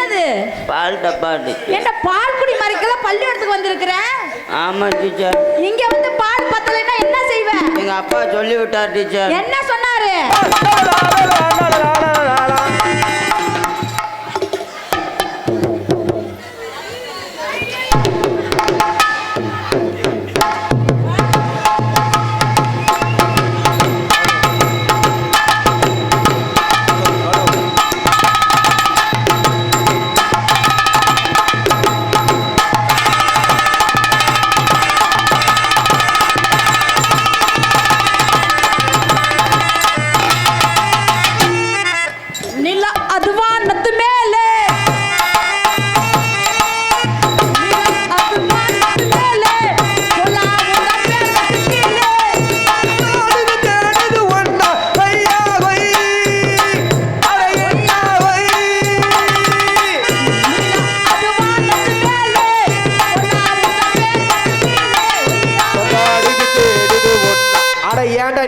என்னது? பால் டப்பா டீச்சர். என்ன பால் குடி மறைக்கல பள்ளிக்கூடத்துக்கு வந்திருக்கிற? ஆமா டீச்சர். இங்க வந்து பால் பத்தலைன்னா என்ன செய்வ? எங்க அப்பா சொல்லி விட்டார் டீச்சர். என்ன சொன்னாரு?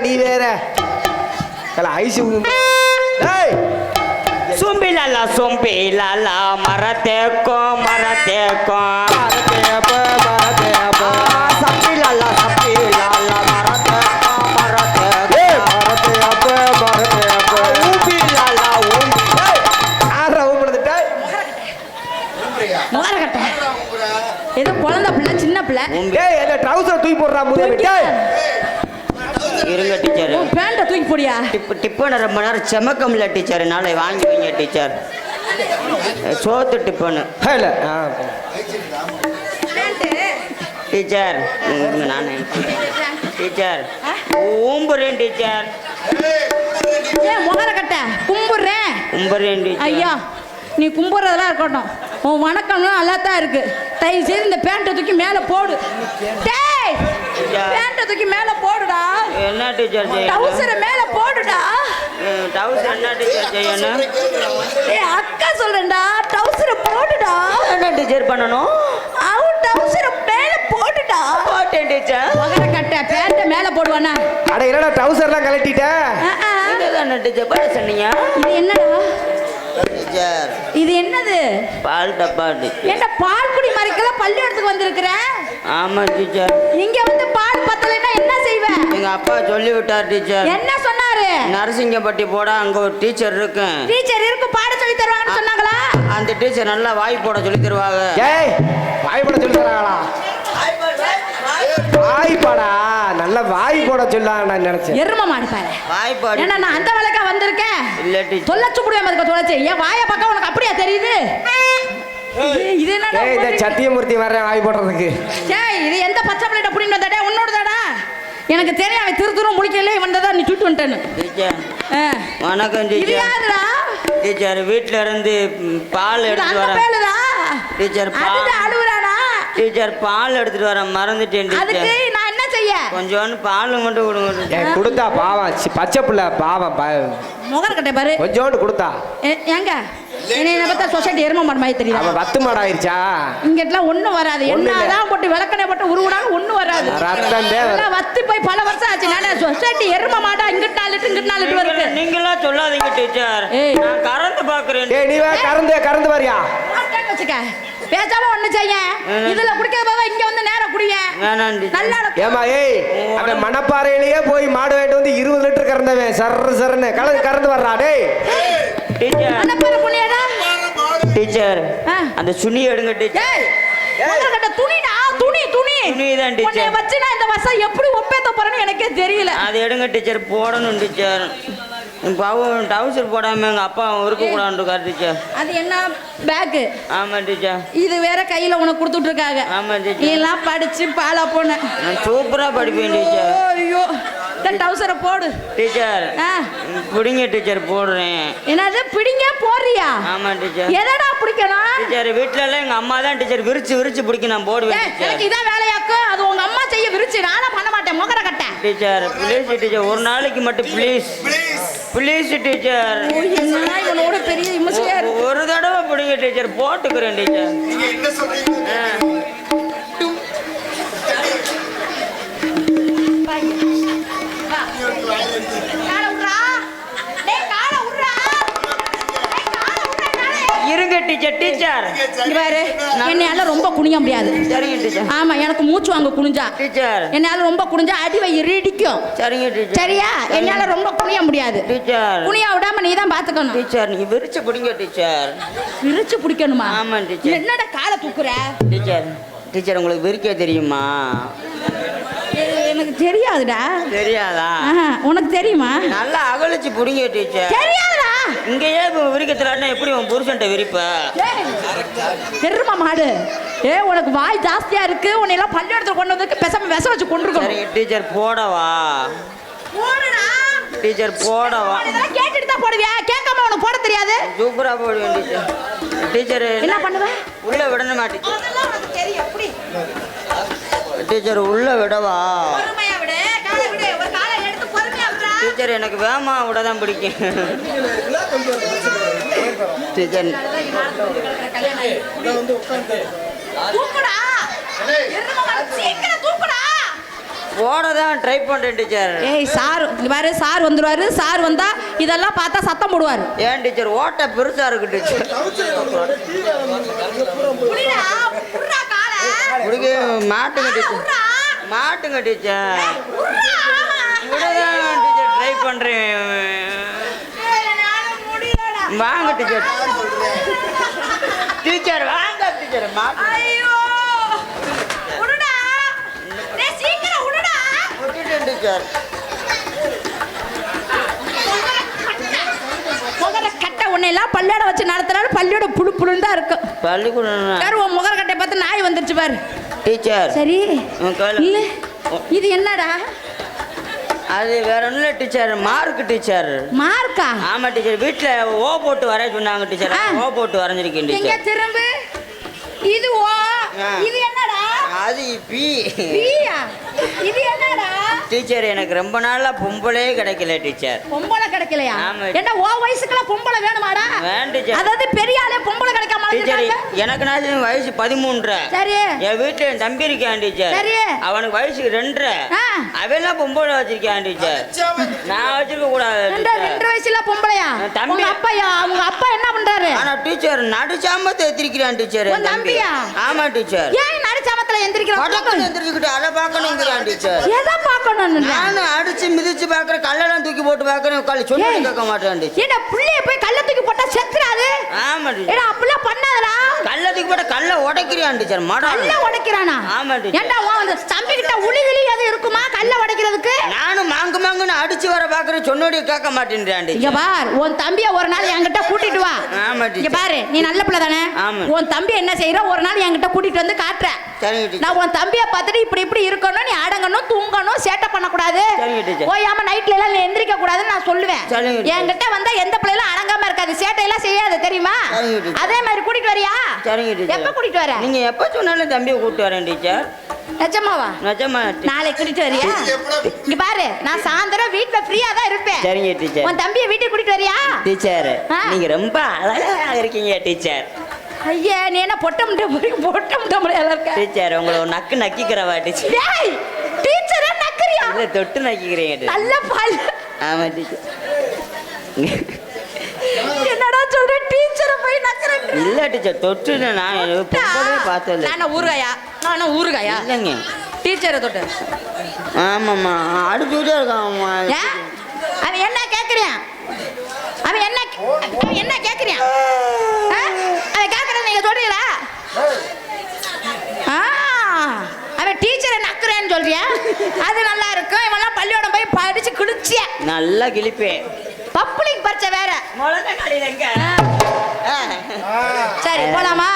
நீ வேற சும்பிலாலா சும்பிலாலா மரத்தேக்கோ மரத்தேக்கோ சப்பிலாலா சப்பிலாலா மரத்தேக்கோ மரத்தேக்கோ ஊம்பிலாலா ஊம்பி ஆறா ஊம்புறதுட்ட முகரக்கட்ட ஏதோ குழந்தை பிள்ளை சின்ன பிள்ளை. டேய் அந்த ட்ரவுசர் தூக்கி போடுறா முதல்ல. டேய் இருங்க டீச்சர். பேண்ட தூக்கி போடியா. டிப்பன ரொம்ப நேரம் செமக்கம்ல டீச்சர். நாளை வாங்கி வைங்க டீச்சர். சோத்து டிப்பனு இல்ல டீச்சர். நானே டீச்சர் ஊம்புறேன் டீச்சர். ஏன் முகரக்கட்ட கும்புறேன் கும்புறேன் டீச்சர். ஐயா நீ கும்புறதெல்லாம் இருக்கட்டும். உன் வணக்கம்லாம் நல்லா தான் இருக்கு. தயவு செய்து இந்த பேண்ட்டை தூக்கி மேலே போடு. டேய் பேண்ட்டை தூக்கி மேலே போடுடா. என்ன டீச்சர் செய்யணும்? டவுசரை மேலே போடுடா. டவுசர் என்ன டீச்சர் செய்யணும்? ஏய் அக்கா சொல்றேன்டா டவுசரை போடுடா. என்ன டீச்சர் பண்ணணும்? அவன் டவுசரை மேலே போடுடா. போட்டேன் டீச்சர். முகரக்கட்ட பேண்ட்டை மேலே போடுவானா? அட என்னடா ட்ரவுசர்லாம் கழட்டிட்ட? இதுதான் டீச்சர் பண்ண சொன்னீங்க. இது என்னடா டீச்சர்? இது என்னது? பால் டப்பா டீச்சர். என்ன பால் குடி மறைக்கல பள்ளிக்கூடத்துக்கு வந்திருக்கிற? ஆமா டீச்சர். இங்க வந்து பால் பத்தலைன்னா என்ன செய்வ? எங்க அப்பா சொல்லி விட்டார் டீச்சர். என்ன சொன்னாரு? நரசிங்கப்பட்டி போட அங்க ஒரு டீச்சர் இருக்கு. டீச்சர் இருக்கு பாட சொல்லி தருவாங்கன்னு சொன்னாங்களா? அந்த டீச்சர் நல்லா வாய் போட சொல்லி தருவாங்க. ஏய் வாய் போட சொல்லி தராங்களா? வாய் போடா நல்ல வாய் போட சொல்லான்னு நான் நினைச்சேன். எரும மாடு பாரு. வாய் போட. ஏன்னா நான் அந்த வேலைக்கா வந்திருக்கேன். இல்ல டீச்சர். தொலைச்சு புடியாம இருக்க தொலைச்சு. ஏன் வாயை பார்க்க உனக்கு அப்படியே தெரியுது? இது என்னடா? ஏய் இந்த சத்தியமூர்த்தி வர்றேன் வாய் போடுறதுக்கு. ஏய் இது எந்த பச்சை பிள்ளை புடின்னு வந்தடே உன்னோடதாடா? எனக்கு தெரியும் அவன் திருத்துரும் முடிக்கல வந்ததா நீ சுட்டு வந்துட்டேன்னு. டீச்சர் வணக்கம் இது டீச்சர். யாருடா? டீச்சர் வீட்ல இருந்து பால் எடுத்து அந்த வரேன் பேலுடா. டீச்சர். அதுதான் அழுவுறானா? டீச்சர் பால் எடுத்துட்டு வர மறந்துட்டேன் அதுக்கு டீச்சர். நான் என்ன செய்ய? கொஞ்சோண்டு பால் மட்டும் கொடுங்க டீச்சர். ஏய் கொடுத்தா பாவம் பச்சை பிள்ளை பாவம் முகரக்கட்டை பாரு. கொஞ்சோண்டு கொடுத்தா. ஏங்க என்ன பார்த்தா சொசைட்டி எரும மாடு மாதிரி தெரியுது. அவன் வத்து மாடாயிருச்சா? இங்கெல்லாம் ஒண்ணும் வராது. என்னதான் போட்டு விளக்கணை போட்டு உருவுடாலும் ஒண்ணும் வராது. ரத்தம் தேவை. வத்து போய் பல வருஷம் ஆச்சு. நான் சொசைட்டி எரும மாடா இங்கிட்டு 4 லிட்டர் இங்கிட்டு 4 லிட்டர் வருது. நீங்களா சொல்லாதீங்க டீச்சர். நான் கறந்து பாக்குறேன். ஏய் நீ கறந்து வரியா? வச்சுக்க பேசாம ஒண்ணு செய்ய. இதுல குடிக்கிறது போதா இங்க வந்து நேரா குடிங்க. வேணாம் டீச்சர். நல்லா ஏமா ஏய் அவன் மணப்பாறையிலேயே போய் மாடு வாங்கிட்டு வந்து 20 லிட்டர் கறந்தவன் சர்ன்னு கறந்து வர்றா. டேய் டீச்சர் மணப்பாறை புனியடா. டீச்சர் அந்த சுனி எடுங்க டீச்சர். ஏய் முதல்ல துணிடா துணி தான் டீச்சர். உன்னை வச்சு நான் இந்த வருஷம் எப்படி ஒப்பேத்த போறேன்னு எனக்கே தெரியல. அது எடுங்க டீச்சர். போடணும் டீச்சர். பாவம் டவுசர் போடாம எங்க அப்பா இருக்க கூடாது டீச்சர். அது என்ன பேக்? ஆமா டீச்சர். இது வேற கையில உனக்கு கொடுத்துட்டு இருக்காங்க. ஆமா டீச்சர். எல்லாம் படிச்சு பாலா போன. நான் சூப்பரா படிப்பேன் டீச்சர். ஐயோ இந்த டவுசரை போடு டீச்சர். பிடிங்க டீச்சர் போடுறேன். என்னது பிடிங்க போறியா? ஆமா டீச்சர். எதடா பிடிக்கணும்? டீச்சர் வீட்ல எல்லாம் எங்க அம்மா தான் டீச்சர் விரிச்சு பிடிக்க நான் போடுவேன் டீச்சர். எனக்கு இதான் வேலையாக்கு. அது உங்க அம்மா செய்ய விரிச்சு நானா பண்ண மாட்டேன். முகர கட்ட டீச்சர் ப்ளீஸ் டீச்சர் ஒரு நாளைக்கு மட்டும் ப்ளீஸ் டீச்சர். இவனோட பெரிய இமசியா இருக்கு. ஒரு தடவை பிடிங்க டீச்சர் போட்டுக்கிறேன் டீச்சர். நீங்க என்ன சொல்றீங்க? இருங்க டீச்சர் டீச்சர் இங்க பாரு என்னால ரொம்ப குனிய முடியாது. சரிங்க டீச்சர். ஆமா எனக்கு மூச்சு வாங்க குனிஞ்சா. டீச்சர் என்னால ரொம்ப குனிஞ்சா அடி வயிறு இடிக்கும். சரிங்க டீச்சர். சரியா? என்னால ரொம்ப குனிய முடியாது. டீச்சர் குனியா விடாம நீ தான் பாத்துக்கணும். டீச்சர் நீங்க விரிச்சு பிடிங்க டீச்சர். விரிச்சு பிடிக்கணுமா? ஆமா டீச்சர். என்னடா காலை தூக்குற? டீச்சர் டீச்சர் உங்களுக்கு விரிக்க தெரியுமா? எனக்கு தெரியாதுடா. தெரியாதா? உனக்கு தெரியுமா? நல்லா அகலிச்சு பிடிங்க டீச்சர். தெரியாதுடா. இங்கேயே விரிக்க தெரியலன்னா எப்படி உன் புருஷன்ட்ட விரிப்ப? எருமா மாடு. உனக்கு வாய் ஜாஸ்தியா இருக்கு. உன்னை எல்லாம் பள்ளிக்கூடத்துல கொண்டு வந்து பேசாம விஷம் வச்சு கொண்டிருக்கோம். சரிங்க டீச்சர் போடவா? போடுடா. டீச்சர் போடவா? இதெல்லாம் கேட்டுட்டு தான் போடுவியா? கேட்காம உனக்கு போட தெரியாது? சூப்பரா போடுவேன் டீச்சர். டீச்சர் என்ன பண்ணுவ? உள்ள விடணுமா டீச்சர்? அதெல்லாம் உனக்கு தெரியும். எப்படி? டீச்சர் உள்ள விடவா? பொறுமையா விடு. காலை விடு. ஒரு காலை எடுத்து பொறுமையா விடுடா. டீச்சர் எனக்கு வேமா விட தான் பிடிக்கும். டீச்சர் தூக்குடா. எருமை மாடு சீக்கிரம் தூக்குடா. போட தான் ட்ரை பண்றேன் டீச்சர். ஏய் சார் இங்க பாரு சார் வந்துருவாரு. சார் வந்தா இதெல்லாம் பார்த்தா சத்தம் போடுவாரு. ஏன் டீச்சர் ஓட்ட பெருசா இருக்கு டீச்சர். புடிடா. புடுடா காலை. முடிக்க மாட்டுங்க டீச்சர். புடுடா. மாட்டுங்க டீச்சர். புடுடா. விடதான் டீச்சர் ட்ரை பண்றேன். என்னால முடியலடா. வாங்க டீச்சர். டீச்சர் வாங்க டீச்சர். ஐயோ. புடுடா. டேய் சீக்கிரம் விடுடா. விட்டுட்டேன் டீச்சர். முகர கட்டை உன்னை எல்லாம் பள்ளியோட வச்சு நடத்துறாரு. பள்ளியோட புழு புழுன்னு தான் இருக்கும். பள்ளிக்கூடம் பாரு உன் முகர கட்டை பார்த்து நாய் வந்துருச்சு பாரு. டீச்சர் சரி உன் கையில இல்ல இது என்னடா? அது வேற ஒன்றும் இல்லை டீச்சர். Mark teacher. மார்க்கா? ஆமா டீச்சர். வீட்டில் ஓ போட்டு வரைய சொன்னாங்க டீச்சர். ஓ போட்டு வரைஞ்சிருக்கேன் எங்க டீச்சர். திரும்ப இது ஓ. இது என்னடா? அது பி. பியா? இது என்னடா? டீச்சர் எனக்கு ரொம்ப நாளா பொம்பளே கிடைக்கல டீச்சர். பொம்பளை கிடைக்கலையா? ஆமா. என்ன ஓ வயசுக்குலாம் பொம்பளை வேணுமாடா? வேணும் டீச்சர். அதாவது பெரிய ஆளே பொம்பளை கிடைக்காம டீச்சர் இருக்காங்க. எனக்கு நான் வயசு 13. சரி என் வீட்டுல என் தம்பி இருக்கான் டீச்சர். சரி. அவனுக்கு வயசு 2. அவெல்லாம் பொம்பளை வச்சிருக்கான் டீச்சர். நான் வச்சிருக்க கூடாது டீச்சர். 2 வயசுல பொம்பளையா? தம்பி. உங்க அப்பா உங்க அப்பா என்ன பண்றாரு? ஆனா டீச்சர் நடுச்சாமத்தை எத்திரிக்கிறான் டீச்சர். உன் தம்பியா? ஆமா டீச்சர். ஏன் நடுச்சாமத்துல எந்திரிக்கிறான்? படத்துல எந்திரிச்சுக்கிட்டு அதை பார்க்கணுங்கிறான் டீச்சர். எதை பார்க்கணும்? நானும் அடிச்சு மிதிச்சு பாக்குறேன். கல்லெல்லாம் தூக்கி போட்டு பாக்குறேன். சொல்லி கேட்க மாட்டேன் டீச்சர். ஏடா புள்ளைய போய் கல்ல தூக்கி போட்டா செத்துறாது. ஆமா டீச்சர். ஏடா அப்படிலாம் பண்ணாதடா. கல்ல தூக்கி போட்ட கல்ல உடைக்கிறான் டீச்சர். கல்ல உடைக்கிறானா? ஆமா டீச்சர். ஏண்டா உன் தம்பி கிட்ட உளிகிளி எது இருக்குமா கல்ல உடைக்கிறதுக்கு? நானும் மாங்குன்னு அடிச்சு வர பாக்குறேன். சொன்னோடி கேட்க மாட்டேன்றான் இங்க டீச்சர். பார் உன் தம்பிய ஒரு நாள் என்கிட்ட கூட்டிட்டு வா. ஆமா இங்க டீச்சர். பாரு நீ நல்ல பிள்ளை தானே? ஆமா. உன் தம்பி என்ன செய்யற ஒரு நாள் என்கிட்ட கூட்டிட்டு வந்து காட்டுற. சரிங்க டீச்சர். நான் உன் தம்பிய பார்த்துட்டு இப்படி இப்படி இருக்கணும். நீ அடங்கணும் தூங்கணும் சேட்டை பண்ணக்கூடாது. சரிங்க டீச்சர். ஓயாம நைட்ல எல்லாம் நீ எந்திரிக்க கூடாதுன்னு நான் சொல்லுவேன். சரிங்க டீச்சர். என்கிட்ட வந்தா எந்த பிள்ளைகளும் அடங்காம இருக்காது. சேட்டை எல்லாம் செய்யாது தெரியுமா? சரிங்க டீச்சர். அதே மாதிரி கூட்டிட்டு வரியா? சரிங்க டீச்சர். எப்ப கூட்டிட்டு வர? நீங்க எப்ப சொன்னாலும் தம்பியை கூப்பிட்டு வரேன் டீச்சர். நிஜமாவா? நிஜமா டீச்சர். நாளைக்கு கூட்டிட்டு வரியா? இங்க பாரு நான் சாயந்தரம் வீட்ல ஃப்ரீயா தான் இருப்பேன். சரிங்க டீச்சர். உன் தம்பியை வீட்டுக்கு கூட்டிட்டு வரியா? டீச்சர் நீங்க ரொம்ப அழகா இருக்கீங்க டீச்சர். ஐயா நீ என்ன பொட்ட முட்டை இருக்க? டீச்சர் உங்களை ஒரு நக்கு நக்கிக்கிறவா டீச்சர். டேய் டீச்சரே நக்கறியா? இல்ல தொட்டு நக்கிக்கிறீங்க. நல்ல பால். ஆமா டீச்சர். என்னடா சொல்ற டீச்சரை போய் நக்கறேன்? இல்ல டீச்சர் தொட்டு நான் பொம்பளே பார்த்தல. நானா ஊறுகாயா? இல்லைங்க டீச்சரை தொட்டு. ஆமாம்மா அடிச்சுட்டே இருக்கான். ஏன் அவன் என்ன கேக்குறான்? அவன் என்ன கேக்குறான்? அவன் கேக்குறத நீங்க சொல்றீங்களா? அவன் டீச்சரை நக்குறேன்னு சொல்றியா? அது நல்லா இருக்கும். இவெல்லாம் பள்ளியோட போய் படிச்சு கிழிச்சிய நல்லா கிழிப்பேன். பப்ளிக் பரிச்சை வேற. சரி போலாமா?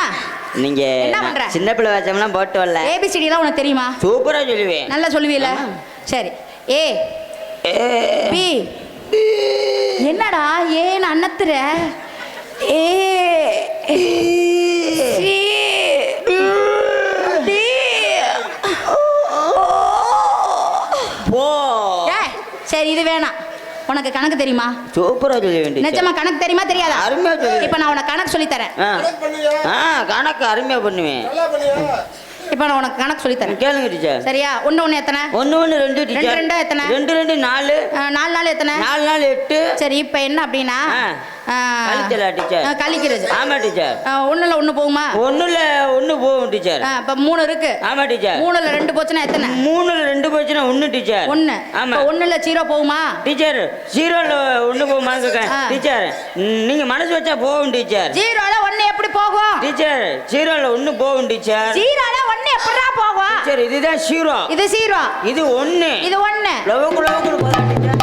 நீங்க என்ன பண்ற? சின்ன பிள்ளை வச்சோம்லாம் போட்டு வரல. ஏபிசிடி எல்லாம் உனக்கு தெரியுமா? சூப்பரா சொல்லுவேன். நல்லா சொல்லுவீல? சரி ஏ பி. என்னடா ஏன்னு அண்ணத்துற? ஏ சி டி போ. சரி இது வேணாம். உனக்கு கணக்கு தெரியுமா? சூப்பரா சொல்லுவேன். நிஜமா கணக்கு தெரியுமா தெரியாதா? அருமையா சொல்லுவேன். இப்ப நான் உனக்கு கணக்கு சொல்லி தரேன். கணக்கு அருமையா பண்ணுவேன். இப்போ நான் உனக்கு கணக்கு சொல்லி தரேன். கேளுங்க டீச்சர். சரியா? 1 1 எத்தனை? 1 1 2 டீச்சர். 2 2 எத்தனை? 2 2 4. 4 4 எத்தனை? 4 4 8. சரி இப்போ என்ன அப்படின்னா கழிச்சலா டீச்சர்? கழிக்கிறது. ஆமா டீச்சர். 1ல 1 போகுமா? 1ல 1 போகும் டீச்சர். இப்போ 3 இருக்கு. ஆமா டீச்சர். 3ல 2 போச்சுன்னா எத்தனை? 3ல 2 போச்சுன்னா 1 டீச்சர். 1. ஆமா. 1ல 0 போகுமா? டீச்சர் 0ல 1 போகுமா டீச்சர்? நீங்க மனசு வச்சா போகும் டீச்சர். 0ல 1 எப்படி போகும்? டீச்சர் 0ல 1 போகும் டீச்சர். 0ல 1 எப்படிடா போகும்? டீச்சர் இதுதான் 0. இது 0. இது 1. இது 1. லவக்கு லவக்கு போதா டீச்சர்.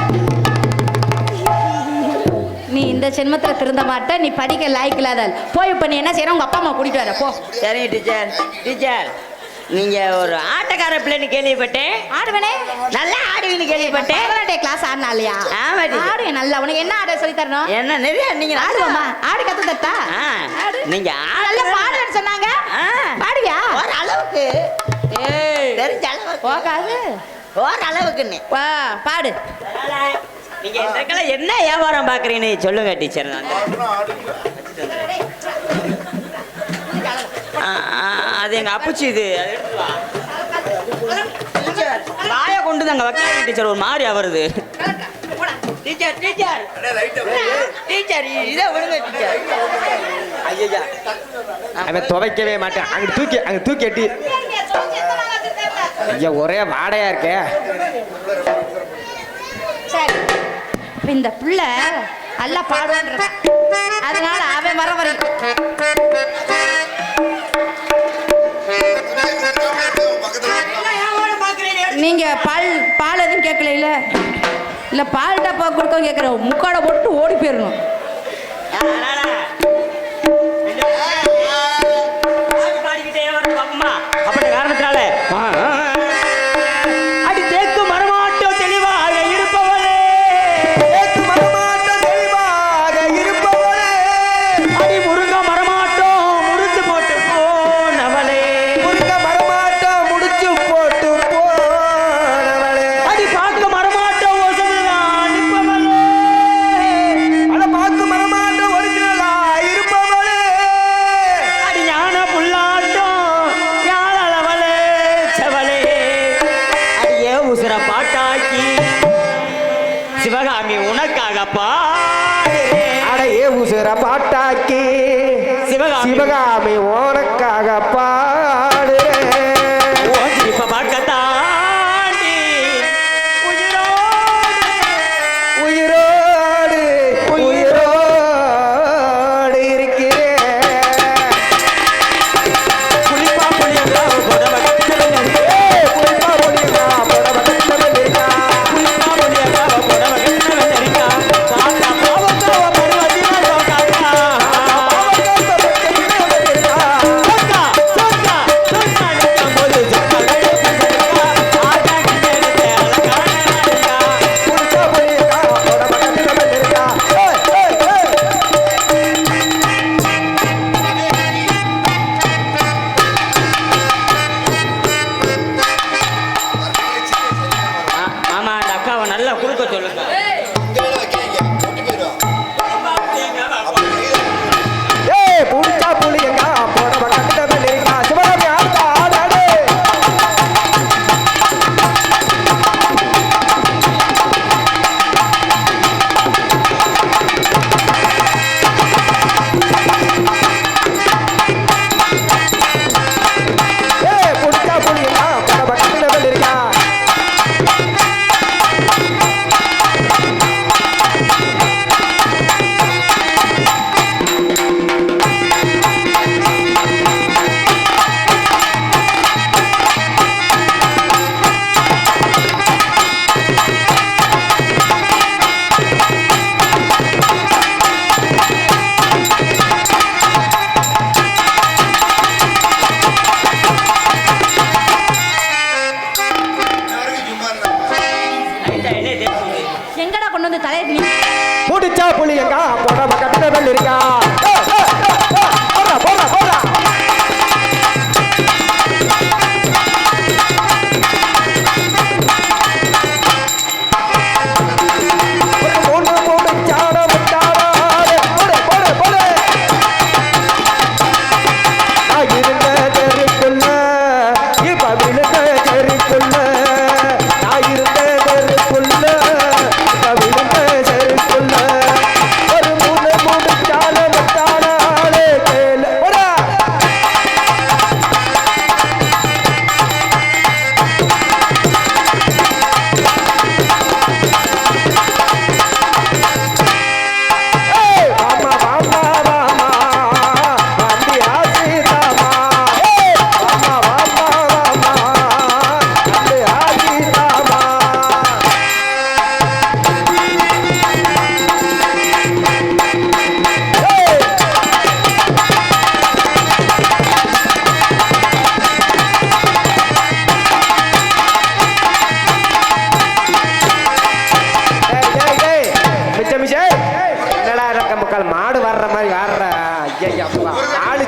நீ இந்த ஜென்மத்துல திருந்த மாட்ட. நீ படிக்க லாய்க்கு இல்லாத. போய் இப்ப நீ என்ன செய்யற? உங்க அப்பா அம்மா கூட்டிட்டு வர போ. சரிங்க டீச்சர். டீச்சர் நீங்க ஒரு ஆட்டக்கார பிள்ளைன்னு கேள்விப்பட்டேன். ஆடுவனே? நல்லா ஆடுவீன்னு கேள்விப்பட்டேன். பரதநாட்டிய கிளாஸ் ஆடுனாலையா? ஆமா டீச்சர். ஆடு நல்லா. உனக்கு என்ன ஆட சொல்லி தரணும்? என்ன நிறைய நீங்க ஆடுவாமா? ஆடு கத்து தட்டா? நீங்க நல்ல பாடுன்னு சொன்னாங்க. பாடுவியா? ஒரு அளவுக்கு. ஏய் தெரிஞ்ச அளவுக்கு. போகாது. ஒரு அளவுக்குன்னு. வா பாடு. நீங்க இந்த என்ன வியாபாரம் பாக்குறீங்கன்னு சொல்லுங்க டீச்சர். அது எங்க அப்புச்சி. இது வாய கொண்டு தாங்க வைக்க டீச்சர். ஒரு மாதிரி வருது டீச்சர். டீச்சர் டீச்சர் இதை விடுங்க டீச்சர். ஐயா அவன் துவைக்கவே மாட்டேன். அங்க தூக்கி எட்டி. ஐயா ஒரே வாடையா இருக்கே. சரி இந்த பிள்ளை நல்லா பாடுவான்ற அதனால அவன் வர வரைக்கும் நீங்க பால் எதுவும் கேட்கல? இல்ல பால் டப்பா கொடுக்க கேட்குற முக்காடை போட்டு ஓடி போயிடணும். அப்படி காரணத்தினால அடி தேக்கு மரமாட்டோம் தெளிவாக இருப்பவளே. தேக்கு மரமாட்டோம் தெளிவாக இருப்பவளே. அடி முருங்க மரமாட்டோம் முடிச்சு போட்டு போனவளே. முருங்க மரமாட்டோம் முடிச்சு போட்டு போனவளே. அடி பார்க்க மரமாட்டோம் ஒசனா நிற்பவளே. அட பார்க்க மரமாட்டோம் ஒரிஜினலா இருப்பவளே. அடி ஞான புல்லாட்டம் ஞானளவளே செவளே. அடியே உசுர பாட்டாக்கி சிவகாமி உனக்காக பாடுறேன். அடையே உசுர பாட்டாக்கி சிவகாமி உனக்காக பாடுறேன். இப்ப பார்க்கத்தாண்டி உயிரோடு உயிரோடு இருக்கிறேன். புளிப்பா புளியங்கா புடவை கட்டவன் இருக்கா. புளிப்பா புளியங்கா புடவை கட்டவன் இருக்கா. புளிப்பா புளியங்கா புடவை கட்டவன் இருக்கா. பாத்தா பாவக்காவ பருவத்தினா சோக்காக்கா. சோக்கா சோக்கா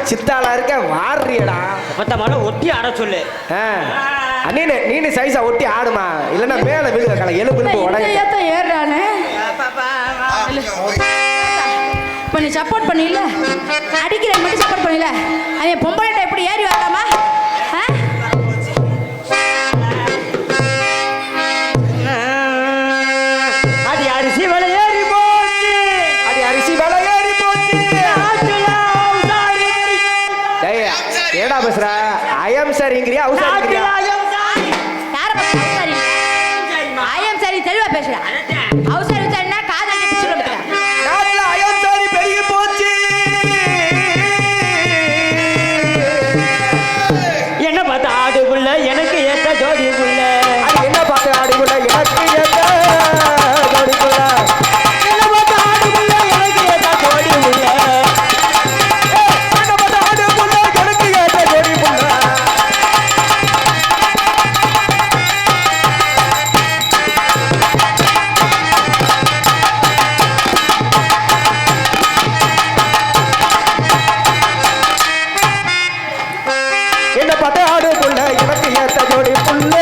சித்தாளா இருக்க வாரியடா. பத்த மழை ஒட்டி ஆட சொல்லு. நீனு சைஸா ஒட்டி ஆடுமா, இல்லன்னா மேல விழுக கலை எலும்பு உடைய ஏறானே. இப்ப நீ சப்போர்ட் பண்ணில, அடிக்கிற மட்டும் சப்போர்ட் பண்ணில, அவன் பொம்பளைட்ட எப்படி ஏறி வரலாமா? அடி அரிசி விலை ஏறி போச்சு, அடி அரிசி விலை ஏறி போச்சு. ஏடா பேசுற? ஐயம் சரிங்கிறியா அவசரிங்கிறியா? ஐயம் சரி தெளிவா பேசுறா. அவசர விசாரினா காதல் பிடிச்சிருக்க. நாட்டுல ஐயம் சரி பெருகி போச்சு. என்ன பார்த்து ஆடுக்குள்ள எனக்கு ஏத்த ஜோடிக்குள்ள, அது என்ன பார்த்து ஆடுக்குள்ள எனக்கு ஏத்த ஜோடிக்குள்ள, என்ன பார்த்து ஆடுக்குள்ள எனக்கு ஏத்த ஜோடிக்குள்ள, என்ன பார்த்து ஆடுக்குள்ள எனக்கு ஏத்த ஜோடிக்குள்ள. என்ன பார்த்து ஆடுக்குள்ள எனக்கு ஏத்த ஜோடிக்குள்ள.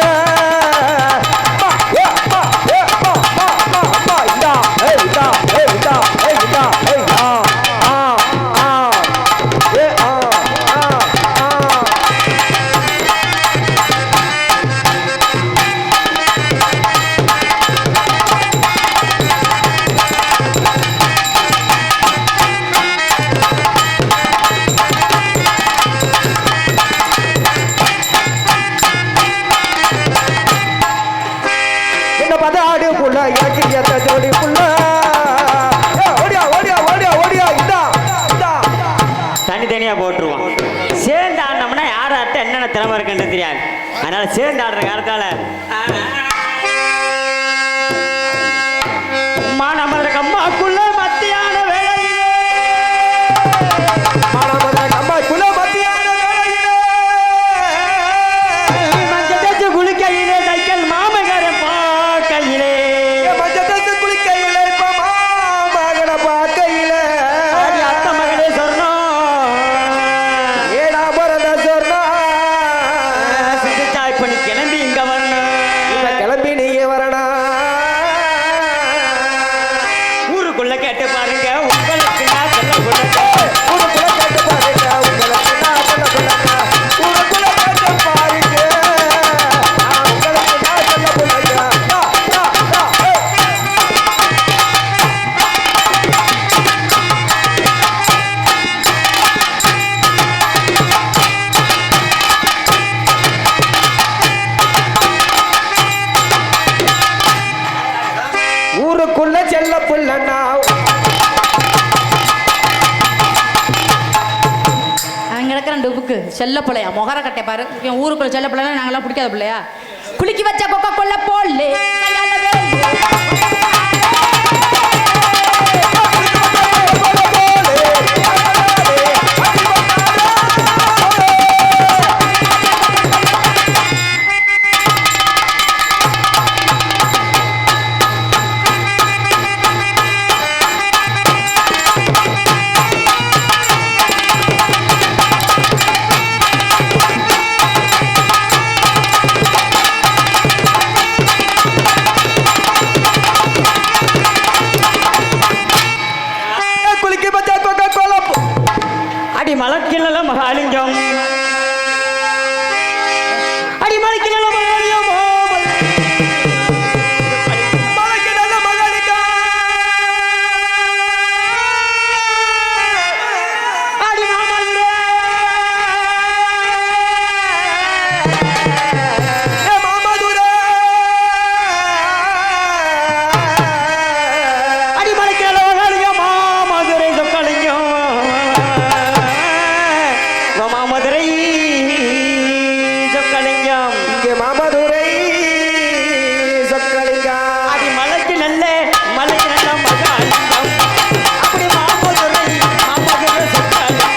எனக்கு ஏத்த ஜோடி புள்ள. ஓடியா ஓடியா ஓடியா ஓடியா. இதா இதா தனித்தனியா போட்டுருவோம். சேர்ந்து ஆடினோம்னா யார் ஆட்ட என்னென்ன திறமை இருக்குன்னு தெரியாது. அதனால சேர்ந்து ஆடுற காலத்தால மானமதுரை அம்மாக்குள்ள மத்தியான வேளையிலே, மானமதுரை அம்மாக்குள்ள மத்தியான வேளையிலே, மஞ்சள் தேய்ச்சு குளிக்கையிலே சைக்கிள் மாமகாரன் பார்க்கையிலே, மஞ்சள் தேய்ச்சு குளிக்கையிலே மாமகனை பார்க்கையிலே, அத்த மகளே சொர்ணம் ஏடா பிறந்த சொர்ணம், சிகிச்சை பண்ணி கிளம்பி இங்க வரணும். கிளம்பி நீங்க வரணும். ஊருக்குள்ள கேட்டு பாருங்க உங்களுக்கு நான் சொல்ல கொடுக்க. ஊருக்குள்ள கேட்டு பாருங்க உங்களுக்கு நான் சொல்ல கொடுக்க. ஊருக்குள்ள கேட்டு பாருங்க உங்களுக்கு நான் சொல்ல கொடுக்க. ஊருக்குள்ள செல்ல புள்ளனா அவன் கிடக்குறான் டுபுக்கு செல்ல பிள்ளையா முகர கட்டை பாரு. இவன் ஊருக்குள்ள செல்ல பிள்ளைனா நாங்களாம் பிடிக்காத பிள்ளையா? குளிக்கி வச்ச கொக்கா கொல்ல போடலே அடி மலக்கிழல மகாலிங்கம், அடி மலக்கிழல மகாலிங்கம், மலக்கிழல மகாலிங்கம், அடி மாமதுரை, மாமதுரை, அடி மலக்கிழல மகாலிங்கம், மாமதுரை சொக்கலிங்கம், மாமதுரை சொக்கலிங்கம், இங்கே மாமதுரை சொக்கலிங்கம். அடி மலைக்கு நல்ல மகாலிங்கம், அப்படி மாமதுரை சொக்கலிங்கம்.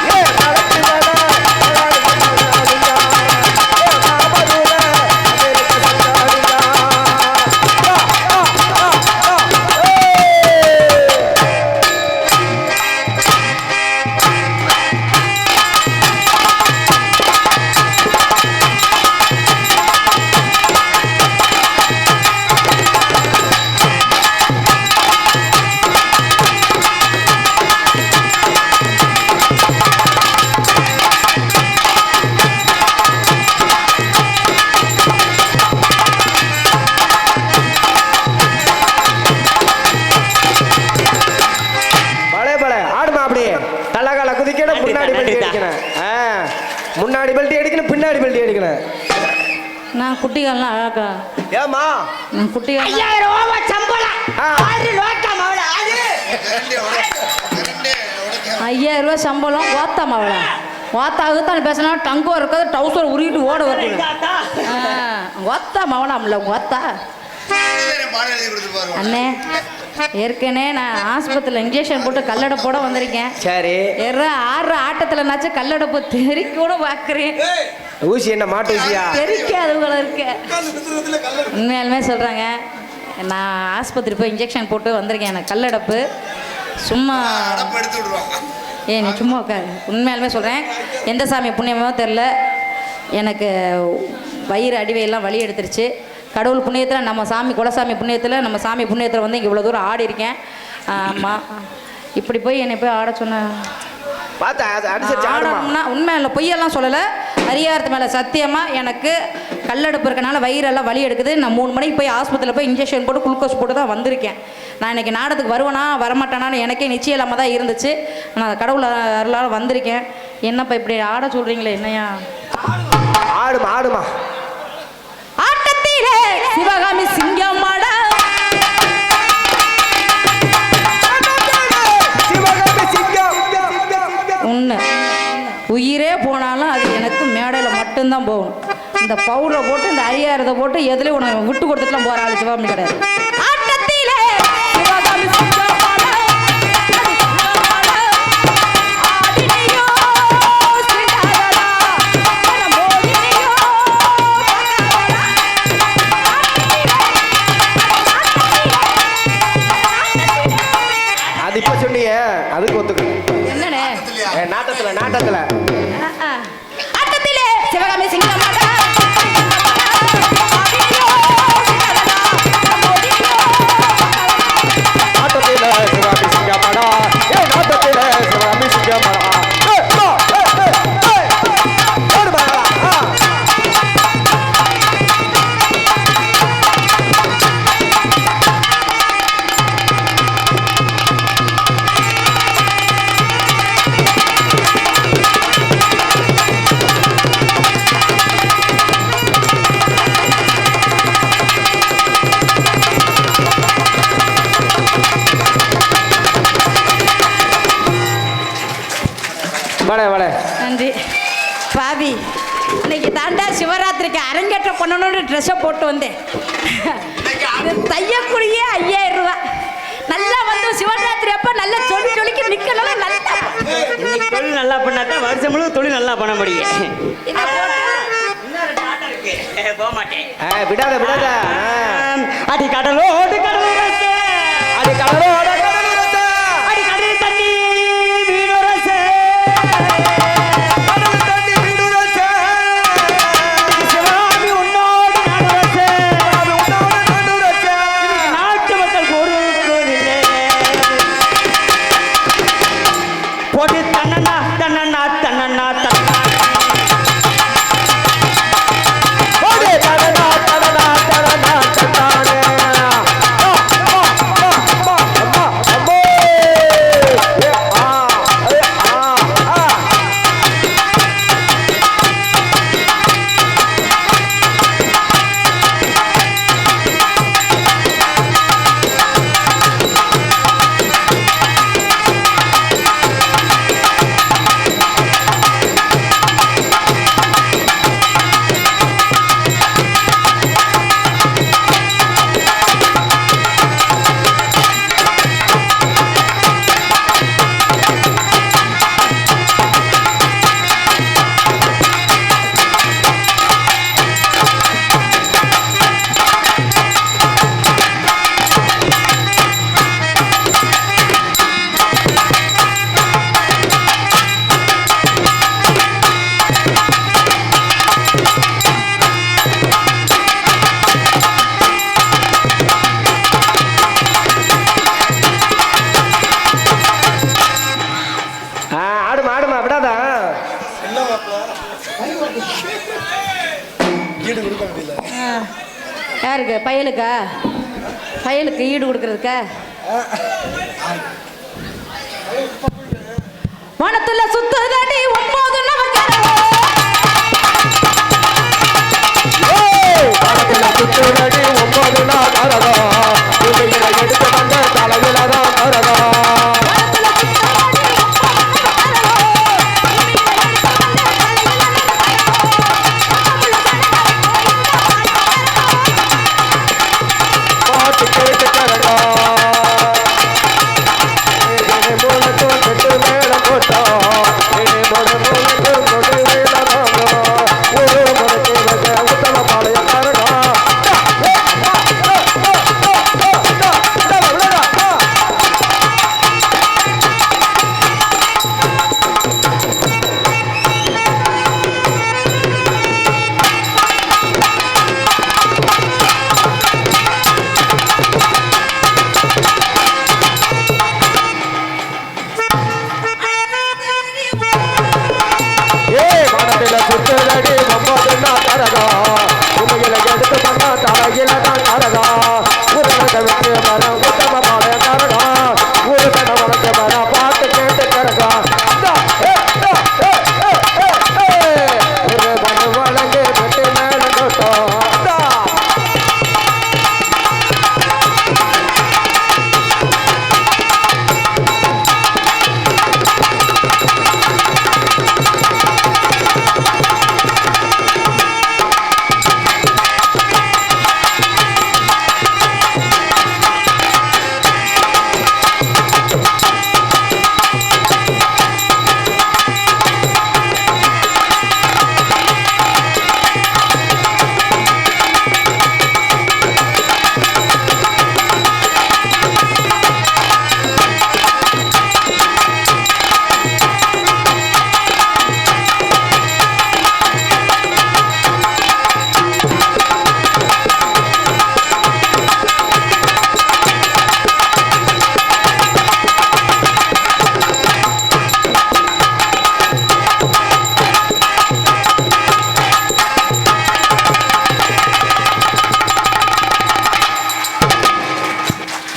ஏ மலக்கிழல மகாலிங்கம், ஏ மாமதுரை சொக்கலிங்கம். அடிக்கணும் முன்னாடி பெல்ட் அடிக்கணும். முன்னாடி பெல்ட் அடிக்கணும் பின்னாடி பெல்ட் அடிக்கணும். நான் குட்டிகள்லாம் அழகா ஏமா குட்டிகள் 5000 ரூபா சம்பளம் 6 லோட்டம் அவள அது 5000 ரூபாய் சம்பளம் ஓத்தாம் அவளை ஓத்தாக பேசினா டங்கோ இருக்காது டவுசர் உருகிட்டு ஓட வருது ஓத்தாம் அவனாம்ல ஓத்தா அண்ணே ஏற்கனவே நான் ஆஸ்பத்திரியில் இன்ஜெக்ஷன் போட்டு கல்லடை போட வந்திருக்கேன். சரி ஆடுற ஆட்டத்துலனாச்சும் கல்லடப்பு தெறிக்க கூட பார்க்குறேன். ஊசி என்ன மாட்டு ஊசியா தெரிக்காது போல இருக்க. உண்மையாலுமே சொல்கிறாங்க நான் ஆஸ்பத்திரி போய் இன்ஜெக்ஷன் போட்டு வந்திருக்கேன். எனக்கு கல்லடப்பு சும்மா நீ சும்மா உட்காரு. உண்மையாலுமே சொல்கிறேன் எந்த சாமி புண்ணியமோ தெரில எனக்கு வயிறு அடிவையெல்லாம் வலி எடுத்துருச்சு. கடவுள் புண்ணியத்தில் நம்ம சாமி குலசாமி புண்ணியத்தில் நம்ம சாமி புண்ணியத்தில் வந்து இங்கே இவ்வளோ தூரம் ஆடி இருக்கேன். ஆமாம் இப்படி போய் என்னை போய் ஆட சொன்னேன். ஆடணும்னா உண்மை இல்லை பொய்யெல்லாம் சொல்லலை. அதிகாரத்து மேலே சத்தியமாக எனக்கு கல்லடுப்பு இருக்கனால வயிறெல்லாம் வலி எடுக்குது. நான் 3 மணிக்கு போய் ஆஸ்பத்திரியில் போய் இன்ஜெக்ஷன் போட்டு குளுக்கோஸ் போட்டு தான் வந்திருக்கேன். நான் இன்றைக்கி நாடகத்துக்கு வருவேனா வரமாட்டேனான்னு எனக்கே நிச்சயம் இல்லாமல் தான் இருந்துச்சு. நான் கடவுள் அருளால் வந்திருக்கேன். என்னப்பா இப்படி ஆட சொல்கிறீங்களே என்னையா? ஆடுமா ஆடுமா ஆட்டத்திலே சிவகாமி சிங்கமாடா உண்மை உயிரே போனாலும் அது எனக்கு மேடையில் மட்டும்தான் போகணும். இந்த பவுடரை போட்டு இந்த அரியாரத்தை போட்டு எதுலேயும் உனக்கு விட்டு கொடுத்துட்டுலாம் போகிற ஆள் சிவகாமி கிடையாது. ஆட்டத்திலே சிவகாமி சிங்கமாடா அது இப்ப சொன்னீங்க அதுக்கு ஒத்துக்கணும். என்னண்ணே நாட்டத்துல நாட்டத்துல ஆட்டத்திலே சிவகாமி சிங்கமாடா நாட்டத்துல சிவகாமி சிங்கமாடா நாட்டத்துல சிவகாமி சிங்கமாடா நன்றி பாபி. இன்னைக்கு தாண்டா சிவராத்திரிக்கு அரங்கேற்றம் பண்ணணும்னு ட்ரெஸ்ஸை போட்டு வந்தேன். தையக்குடியே 5000 ரூபா. நல்லா வந்து சிவராத்திரி அப்ப நல்லா சொல்லிக்க நிக்கலாம். நல்லா இன்னைக்கு தொழில் நல்லா பண்ணாதான் வருஷம் முழுவதும் தொழில் நல்லா பண்ண முடியும். போக மாட்டேன் விடாத விடாத அடி கடலோடு கடல் அடி கடலோடு அடி கடல் தண்ணி வீடு ரசே சிவாமி உன்னோடு நாடு ரசே நாட்டு மக்கள் பொறுக்கவில்லை போட்டு தன்னண்ணா தன்னண்ணா தன்னண்ணா தன்னண்ணா யாருக்கு பயலுக்கா பயலுக்கு ஈடு கொடுக்கறதுக்கா வானத்துல சுத்துதடி 9 நவக்கிரகம். வானத்துல சுத்துதடி 9 நவக்கிரகம். பூமியில எடுத்து வந்த தலையில தான் கரகம். பாட்டு கேட்டு கரகம்.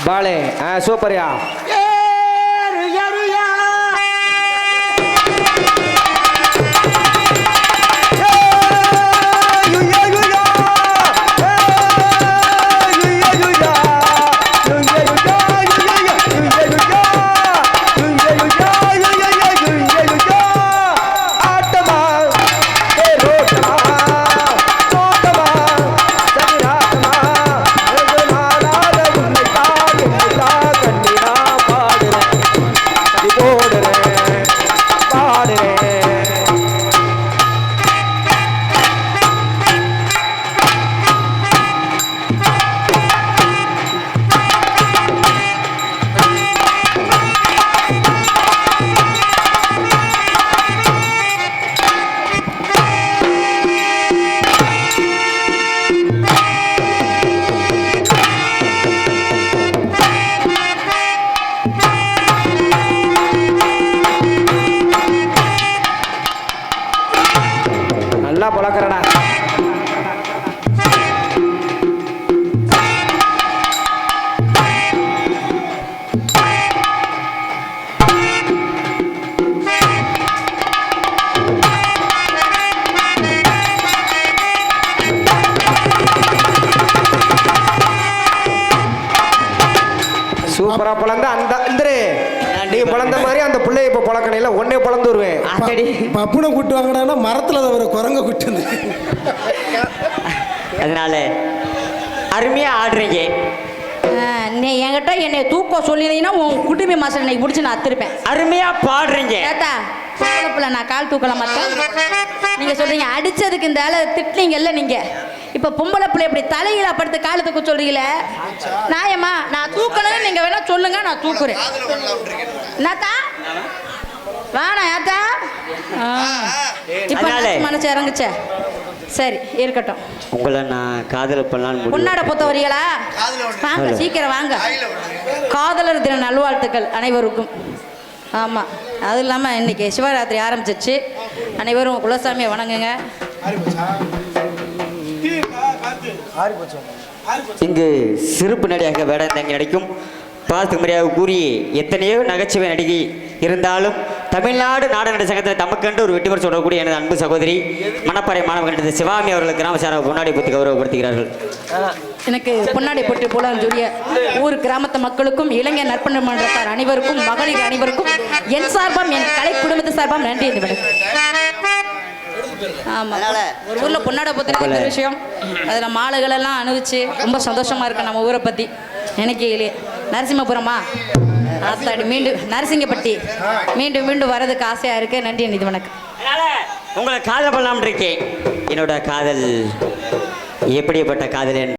பாலே சூப்பர்யா. நல்லா பழக்கிறடா. சூப்பரா பழந்த அந்த நீ பழந்த மாதிரி அந்த பிள்ளை இப்ப பழக்கணையில ஒன்னே பழந்து வருவேன். பப்புனை கூட்டு வாங்கினா மரத்துல ஒரு குரங்க கூட்டு. அதனால அருமையா ஆடுறீங்க. நீ என்கிட்ட என்னை தூக்க சொல்லியிருந்தீங்கன்னா உன் குடுமி மாசம் இன்னைக்கு பிடிச்சி நான் அத்திருப்பேன். அருமையா பாடுறீங்க. ஏத்தா பொம்பளை நான் கால் தூக்கல மாட்டேன். நீங்க சொல்றீங்க அடிச்சதுக்கு இந்த ஆளை திட்டினீங்கல்ல நீங்க. இப்ப பொம்பளை பிள்ளை இப்படி தலையில படுத்து காலு தூக்க சொல்றீங்களே நாயம்மா. நான் தூக்கணும்னு நீங்க வேணா சொல்லுங்க, நான் தூக்குறேன். என்னத்தா வாணா ஏத்தா. இப்ப மனசு இறங்குச்சே. சரி இருக்கட்டும். உங்களை நான் காதல் பண்ணலாம். உன்னாட பொத்த வரீங்களா? வாங்க சீக்கிரம் வாங்க. காதலர் தின நல்வாழ்த்துக்கள் அனைவருக்கும். ஆமாம், அது இல்லாமல் இன்னைக்கு சிவராத்திரி ஆரம்பிச்சிச்சு. அனைவரும் குலசாமியை வணங்குங்க. இங்கு சிறப்பு நடிகையாக வேடம் தங்கி நடிக்கும் பார்த்து முறையாக கூறி எத்தனையோ நகைச்சுவை நடிகை இருந்தாலும் தமிழ்நாடு நாடக சங்கத்தில் தமக்கென்று ஒரு வெற்றி பெற சொல்லக்கூடிய எனது அன்பு சகோதரி மணப்பாறை மாணவர்கள் சிவாமி அவர்கள் கிராம சார பொன்னாடி பற்றி கௌரவப்படுத்துகிறார்கள். எனக்கு பொன்னாடை போட்டு போல சொல்லிய ஊர் கிராமத்து மக்களுக்கும் இளைஞர் நற்பணி மன்றத்தார் அனைவருக்கும் மகளிர் அனைவருக்கும் என் சார்பாம் என் கலை குடும்பத்து சார்பாம் நன்றி என்று ஆமா ஒரு ஊர்ல பொன்னாடை பத்தின ஒரு விஷயம் அதுல மாலைகள் எல்லாம் அனுபவிச்சு ரொம்ப சந்தோஷமா இருக்கு நம்ம ஊரை பத்தி நினைக்கையிலே. நரசிம்மபுரமா ஆத்தாடி மீண்டும் நரசிங்கப்பட்டி மீண்டும் மீண்டும் வர்றதுக்கு ஆசையா இருக்கு. நன்றி இது வணக்கம். உங்களை காதல் பண்ணலாம் இருக்கேன். என்னோட காதல் எப்படிப்பட்ட காதல்